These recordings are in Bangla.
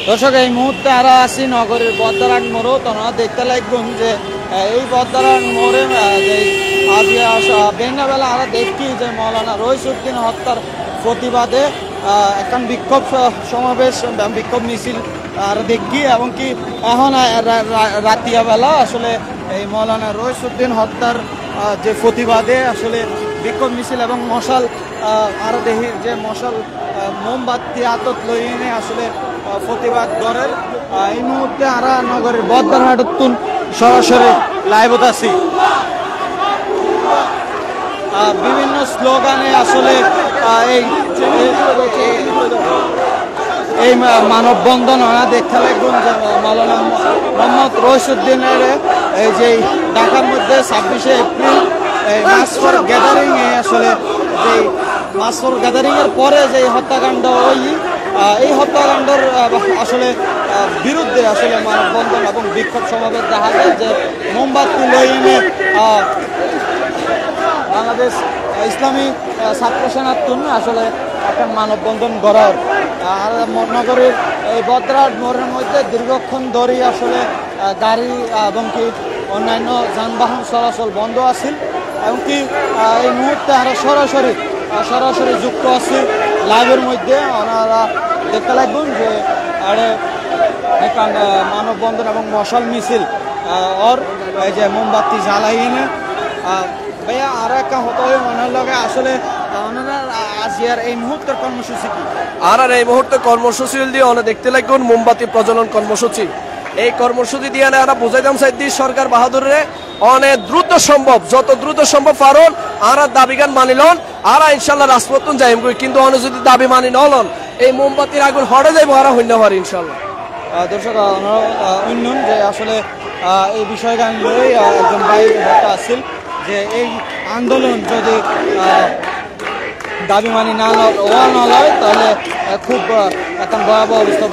দর্শক এই মুহূর্তে আরা আছি নগরের বদ্দারান মোড়। তোমরা দেখতে লাগবেন যে এই বদ্দারান মোড়ে আজ বেঙ্গাবেলা আমরা দেখি যে মৌলানা রইসুদ্দিন হত্যার প্রতিবাদে এখন বিক্ষোভ সমাবেশ বিক্ষোভ মিছিল আর দেখি এবং কি এখন রাতিয়া বেলা আসলে এই মৌলানা রইসুদ্দিন হত্যার যে প্রতিবাদে আসলে বিক্ষোভ মিছিল এবং মশাল আর দেখি যে মশাল মোমবাতি আতত লইনে আসলে প্রতিবাদ করেন। এই মুহূর্তে আরা নগরের বদ্দারহাটতুন সরাসরি লাইভত আছি। বিভিন্ন স্লোগানে আসলে এই মানববন্ধন দেখতে লাগবেন যে মাওলানা মোহাম্মদ রইসুদ্দিনের এই যে ঢাকার মধ্যে 26শে এপ্রিল এই মাস ফর গ্যাদারিং আসলে যে মাস ফর গ্যাদারিং এর পরে যে হত্যাকাণ্ড এই হত্যাকাণ্ডের আসলে বিরুদ্ধে আসলে মানববন্ধন এবং বিক্ষোভ সমাবেশ দেখা যায় যে মোমবাতি লইনে বাংলাদেশ ইসলামী ছাত্র সেনার জন্য আসলে একটা মানববন্ধন করার। আর নগরের এই বদ্রাট মোড়ের মধ্যে দীর্ঘক্ষণ ধরে আসলে গাড়ি এবং কি অন্যান্য যানবাহন চলাচল বন্ধ আছে এবং কি এই মুহূর্তে আমরা সরাসরি যুক্ত আছি লাইভের মধ্যে। ওনারা দেখতে লাগবেন যে এখানে মানববন্ধন এবং মশাল মিছিল ওর এই যে মোমবাতি জ্বালাইনে ভাইয়া আর একটা হতো মনের লগে আসলে আজিয়ার এই মুহূর্তের কর্মসূচি কি? আর এই মুহূর্তে কর্মসূচি দিয়ে অনেক দেখতে লাগবেন মোমবাতি প্রজ্বলন কর্মসূচি। এই কর্মসূচি দিয়ে আমরা বুঝাইতাম চাইছি সরকার বাহাদুরে অনেক দ্রুত সম্ভব যত দ্রুত সম্ভব পারন আর দাবিগান মানিলন আর ইনশাল্লাহ রাজপথন যাইম কিন্তু অনেক যদি দাবি মানি নলন এই মোমবাতির আগুন হড়ে যাইব আর হইতে পারি ইনশাল্লাহ। দর্শক উন্নয়ন যে আসলে এই বিষয়গান লই একজন ভাই একটা আসছিল যে এই আন্দোলন যদি দাবি মানি না লয় তাহলে খুব এখন ভয়াবহ অবস্থা।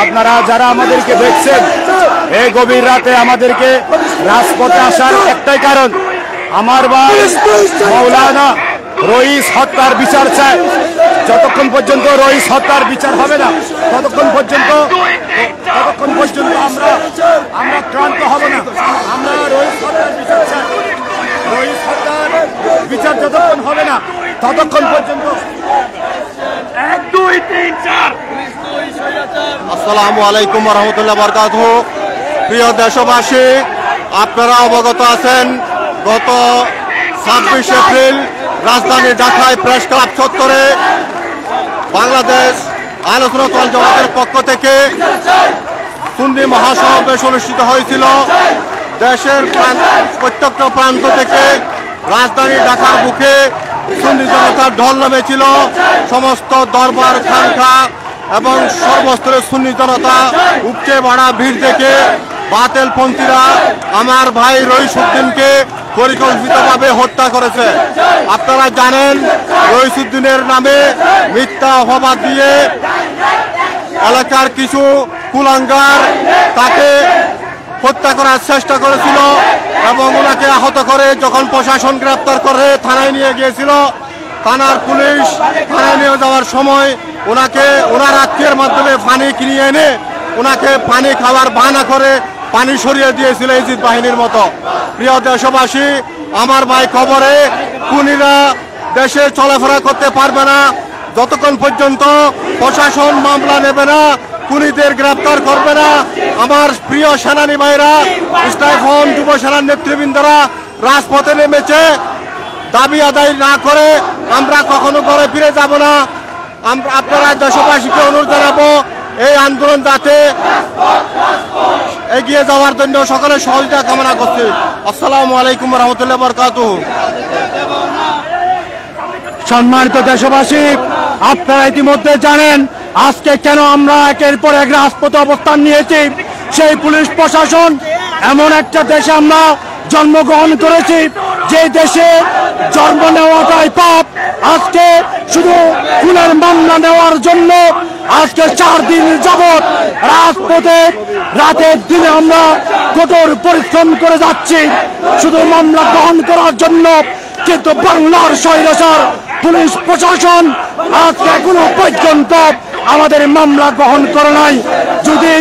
আপনারা যারা আমাদেরকে দেখছেন এই গভীর রাতে আমাদেরকে রাজপথে আসার একটাই কারণ, আমার ভাই মাওলানা রইস হত্যার বিচার চায়। যতক্ষণ পর্যন্ত রইস হত্যার বিচার হবে না ততক্ষণ পর্যন্ত আমরা ক্লান্ত হব না। আমরা রইস হত্যার বিচার চাই। রইস হত্যার বিচার যতক্ষণ হবে না ততক্ষণ পর্যন্ত। 1 2 3 4। আসসালামু আলাইকুম ওয়া রাহমাতুল্লাহি ওয়া বারাকাতুহু। প্রিয় দেশবাসী, আপনারা অবগত আছেন গত 26 এপ্রিল রাজধানী ঢাকায় প্রেস ক্লাব চত্বরে বাংলাদেশ আহলে সুন্নাত ওয়াল জামাতের পক্ষ থেকে সুন্নি মহাসমাবেশ অনুষ্ঠিত হয়েছিল। দেশের প্রত্যেকটা প্রান্ত থেকে রাজধানী ঢাকার বুকে সুন্নি জনতার ঢল নামেছিল। সমস্ত দরবার খানকা এবং সর্বস্তরের সুন্নি জনতা উপচে বাড়া ভিড় দেখে বাতিলপন্থীরা আমার ভাই রইসুদ্দিনকে পরিকল্পিতভাবে হত্যা করেছে। আপনারা জানেন রইসুদ্দিনের নামে মিথ্যা অপবাদ দিয়ে এলাকার কিছু কুলাঙ্গার তাকে হত্যা করার চেষ্টা করেছিল এবং ওনাকে আহত করে যখন প্রশাসন গ্রেপ্তার করে থানায় নিয়ে গিয়েছিল, থানার পুলিশ থানায় নিয়ে যাওয়ার সময় ওনার আত্মীয়ের মাধ্যমে পানি কিনে এনে ওনাকে পানি খাওয়ার বাহানা করে পানি সরিয়ে দিয়েছিল ইজিদ বাহিনীর মতো। প্রিয় দেশবাসী, আমার ভাই খবরে খুনিরা দেশে চলাফেরা করতে পারবে না যতক্ষণ পর্যন্ত প্রশাসন মামলা নেবে না, খুনিদের গ্রেপ্তার করবে না। আমার প্রিয় সেনানী ভাইরা স্টাইফ এখন যুব সেনার নেতৃবৃন্দরা রাজপথে নেমেছে। দাবি আদায় না করে আমরা কখনো ঘরে ফিরে যাব না। আপনারা দেশবাসীকে অনুরোধ জানাবো এই আন্দোলন যাতে এগিয়ে যাওয়ার জন্য সকলের সহযোগিতা কামনা করছি। আসসালামু আলাইকুম রহমতুল্লাহ বরকাতুহু। সম্মানিত দেশবাসী, আপনারা ইতিমধ্যে জানেন আজকে কেন আমরা একের পর এক রাজপথে অবস্থান নিয়েছি। সেই পুলিশ প্রশাসন, এমন একটা দেশে আমরা জন্মগ্রহণ করেছি যে দেশে জন্ম নেওয়াটাই পাপ। আজকে শুধু খুনের মামলা নেওয়ার জন্য আজকে 4 দিন যাবৎ রাজপথে রাতের দিনে আমরা কঠোর পরিশ্রম করে যাচ্ছি শুধু মামলা গ্রহণ করার জন্য। কিন্তু বাংলার স্বৈরাচার পুলিশ প্রশাসন আজকে এখনো পর্যন্ত আমাদের মামলা গ্রহণ করে নাই। যদি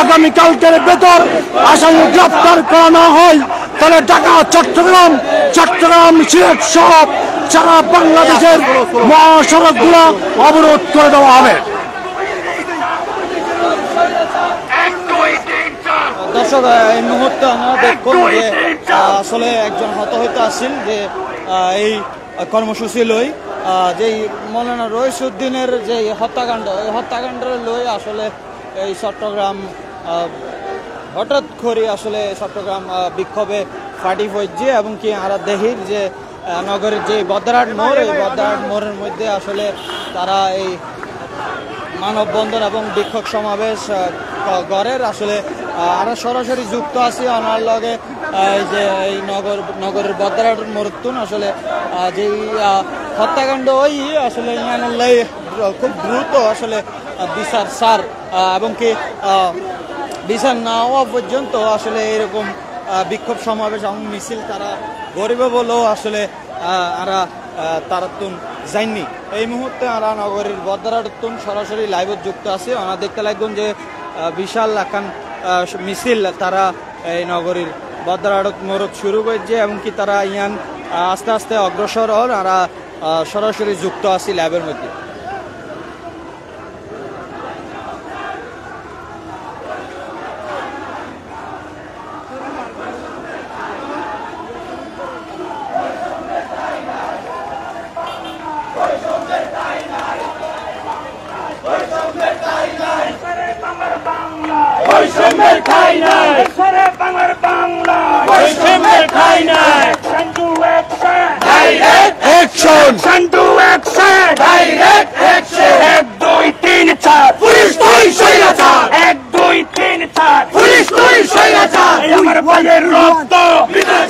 আগামীকালকের ভেতর আসামি গ্রেফতার করা না হয় তাহলে ঢাকা, চট্টগ্রাম, সিলেট সহ সারা বাংলাদেশের মহাসড়কগুলো অবরোধ করে দেওয়া হবে। দর্শক, এই মুহূর্তে আমরা দেখুন যে আসলে একজন হতাহত আসছিল যে এই কর্মসূচি লই যেই মৌলানা রইসউদ্দিনের যে হত্যাকাণ্ড, এই হত্যাকাণ্ডের লই আসলে এই চট্টগ্রাম হঠাৎ করে আসলে চট্টগ্রাম বিক্ষোভে ফাটি হয়েছে এবং কি আমরা দেখি যে নগরের যে বদ্রাট মোড়, এই বদ্রাট মোড়ের মধ্যে আসলে তারা এই মানববন্ধন এবং বিক্ষোভ সমাবেশ গড়ের আসলে আমরা সরাসরি যুক্ত আছি ওনার লগে। এই যে এই নগরের বদ্রাট মোড়তুন আসলে যে হত্যাকাণ্ড ওই আসলে ইয়ানুল্লাহ খুব দ্রুত আসলে বিচার সার এবং কি বিচার না হওয়া পর্যন্ত আসলে এরকম বিক্ষোভ সমাবেশ এবং মিছিল তারা গরিবে বলেও আসলে তারা তুন যায়নি। এই মুহূর্তে আমরা নগরীর বদ্রাটতুন সরাসরি লাইভে যুক্ত আছি। আমরা দেখতে লাগবেন যে বিশাল একান মিছিল তারা এই নগরীর বদ্রাট মোড় শুরু করেছে এবং কি তারা ইয়ান আস্তে আস্তে অগ্রসর হল। আমরা সরাসরি যুক্ত আছি ল্যাবের মধ্যে। আমার ভাইয়ের রক্ত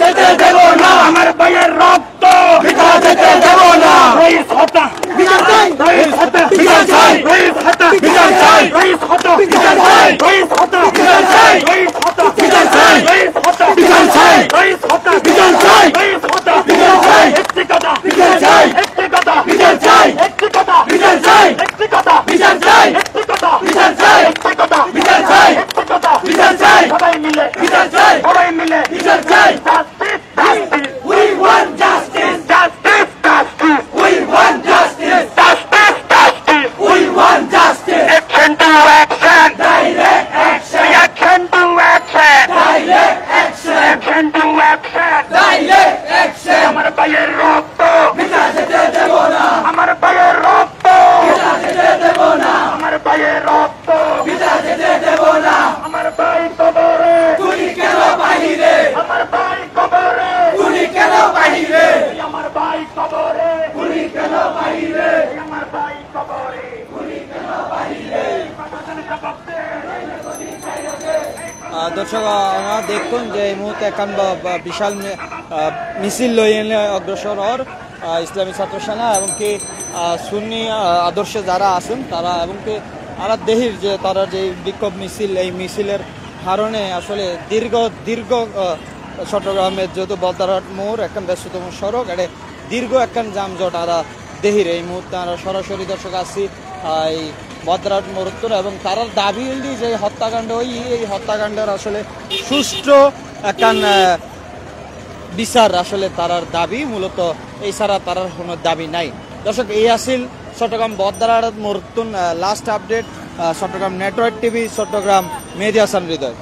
যেতে দেব না, আমার ভাইয়ের রক্ত যেতে দেব না। রইস হত্যা বিচার চাই, রইস হত্যা বিচার চাই, রইস হত্যা বিচার চাই, রইস হত্যা বিচার চাই, রইস হত্যা বিচার চাই, রইস হত্যা বিচার চাই, রইস হত্যা বিচার চাই, রইস হত্যা বিচার চাই, রইস হত্যা বিচার চাই। একটি কথা বিচার চাই, একটি কথা বিচার চাই, একটি কথা বিচার চাই, একটি কথা বিচার চাই, একটি কথা বিচার চাই, একটি কথা বিচার চাই, একটি কথা বিচার চাই। সবাই মিলে বিচার চাই, সবাই মিলে বিচার চাই। Justice, justice, we want justice, justice, justice, we want justice, justice, justice, we want justice. Action to action, direct action, action to action, direct action, action to action, direct action. আমার ভাইয়ের রক্ত বিচার যেতে দেব না, আমার ভাইয়ের রক্ত বিচার যেতে দেব না, আমার ভাইয়ের রক্ত বিচার যেতে দেব না। আমার ভাই কবরে তুমি কেন বাহিরে, আমার ভাই কবরে তুমি কেন বাহিরে, আমার ভাই কবরে তুমি কেন বাহিরে, আমার ভাই কবরে তুমি কেন বাহিরে। দর্শক, আমরা দেখুন যে এই মুহূর্তে এখন বিশাল মিছিল লইয়ে অগ্রসর হওয়ার ইসলামী ছাত্র সেনা এবং কি সুন্নি আদর্শে যারা আছেন তারা এবং কি আমরা দেখির যে তারা যে বিক্ষোভ মিছিল, এই মিছিলের কারণে আসলে দীর্ঘ চট্টগ্রামের যেহেতু বদ্রাট মোড় একখান ব্যস্ততম সড়ক, এটা দীর্ঘ একখান যানজট আমরা দেখির। এই মুহূর্তে আমরা সরাসরি দর্শক আছি এই বদ্রাট মোড় এবং তার দাবি হল যে হত্যাকাণ্ড এই হত্যাকাণ্ডের আসলে সুষ্ঠু একখান বিচার আসলে তারার দাবি, মূলত এই ছাড়া তারার কোনো দাবি নাই। দর্শক, এই আসিল চট্টগ্রাম বদ্রাট মোড় last update. Chattogram network TV, Chattogram Mehedi Hasan হৃদয়।